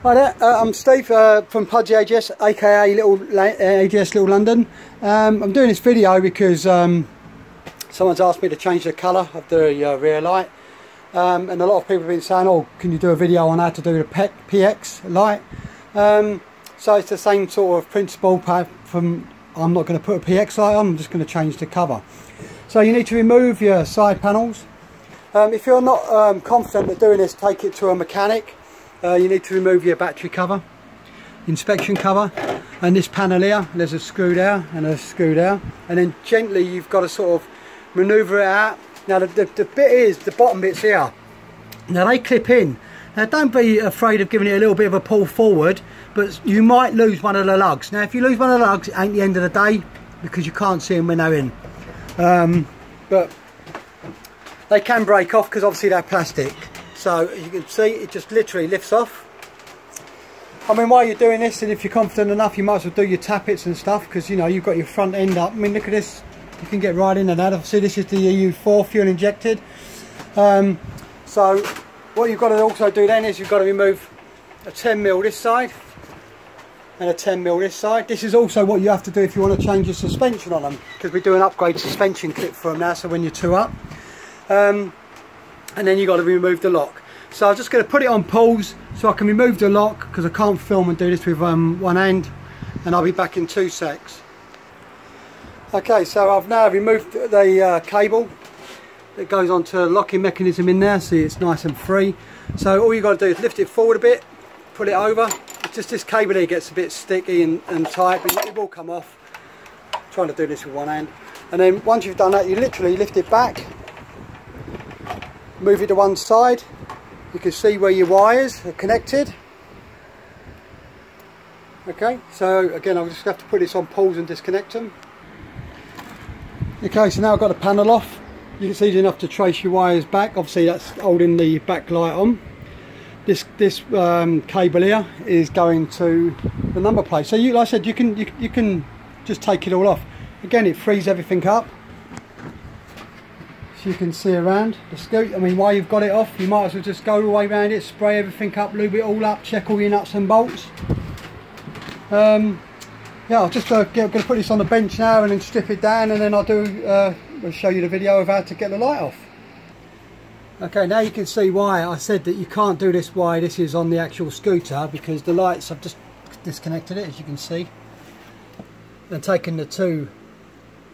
Hi there, I'm Steve from Pudgy AJS, aka AJS Little London. I'm doing this video because someone's asked me to change the colour of the rear light, and a lot of people have been saying, oh, can you do a video on how to do the PX light? So it's the same sort of principle. From I'm not going to put a PX light on, I'm just going to change the cover. So you need to remove your side panels. If you're not confident at doing this, take it to a mechanic. You need to remove your battery cover, inspection cover, and this panel here. There's a screw there and a screw there, and then gently you've got to sort of manoeuvre it out. Now the bit is, the bottom bit's here. Now they clip in. Now don't be afraid of giving it a little bit of a pull forward, but you might lose one of the lugs. Now if you lose one of the lugs, it ain't the end of the day, because you can't see them when they're in. But they can break off because obviously they're plastic. So as you can see, it just literally lifts off. I mean, while you're doing this, and if you're confident enough, you might as well do your tappets and stuff, because you know you've got your front end up. I mean, look at this, you can get right in and out. Obviously this is the EU4 fuel injected. So what you've got to also do then is you've got to remove a 10mm this side and a 10mm this side. This is also what you have to do if you want to change your suspension on them, because we do an upgrade suspension clip for them now, so when you're two up. And then you've got to remove the lock. So I'm just going to put it on pause so I can remove the lock, because I can't film and do this with one hand, and I'll be back in 2 secs. Okay, so I've now removed the cable that goes onto a locking mechanism in there. See, it's nice and free. So all you've got to do is lift it forward a bit, put it over. It's just this cable here gets a bit sticky and tight, but it will come off. I'm trying to do this with one hand. And then once you've done that, you literally lift it back, move it to one side. You can see where your wires are connected. Okay, so again I'll just have to put this on pause and disconnect them. Okay, so now I've got the panel off. It's easy enough to trace your wires back. Obviously that's holding the back light on. This cable here is going to the number plate. So like I said, you can just take it all off. Again, it frees everything up. You can see around the scoot. I mean, while you've got it off, you might as well just go all the way around it, spray everything up, lube it all up, check all your nuts and bolts. Yeah, I'll just going to put this on the bench now and then strip it down, and then I'll show you the video of how to get the light off. Okay, now you can see why I said that you can't do this while this is on the actual scooter, because the lights, I've just disconnected it, as you can see, and taken the two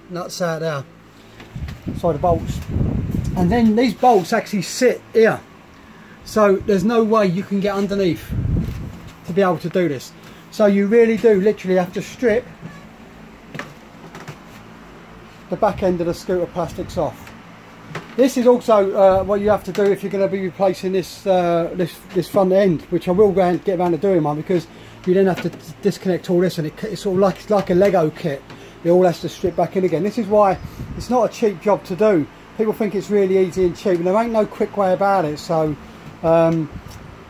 nuts out there. Sorry, the bolts, and then these bolts actually sit here, so there's no way you can get underneath to be able to do this. So you really do literally have to strip the back end of the scooter plastics off. This is also what you have to do if you're going to be replacing this this front end, which I will get around to doing one, because you then have to disconnect all this, and it's sort of like a Lego kit. It all has to strip back in again. This is why it's not a cheap job to do. People think it's really easy and cheap, and there ain't no quick way about it. So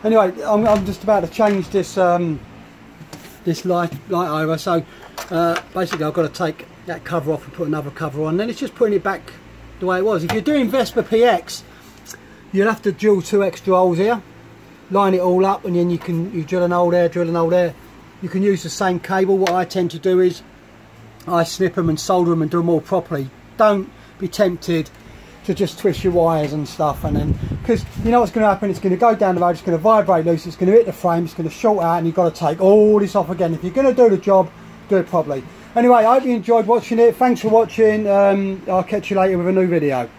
anyway, I'm just about to change this this light over. So basically I've got to take that cover off and put another cover on. Then it's just putting it back the way it was. If you're doing Vespa PX, you'll have to drill 2 extra holes here, line it all up, and then you drill an hole there, drill an hole there. You can use the same cable. What I tend to do is I snip them and solder them and do them all properly. Don't be tempted to just twist your wires and stuff, and then, because you know what's going to happen, it's going to go down the road, it's going to vibrate loose, it's going to hit the frame, it's going to short out, and you've got to take all this off again. If you're going to do the job, do it properly. Anyway, I hope you enjoyed watching it. Thanks for watching. I'll catch you later with a new video.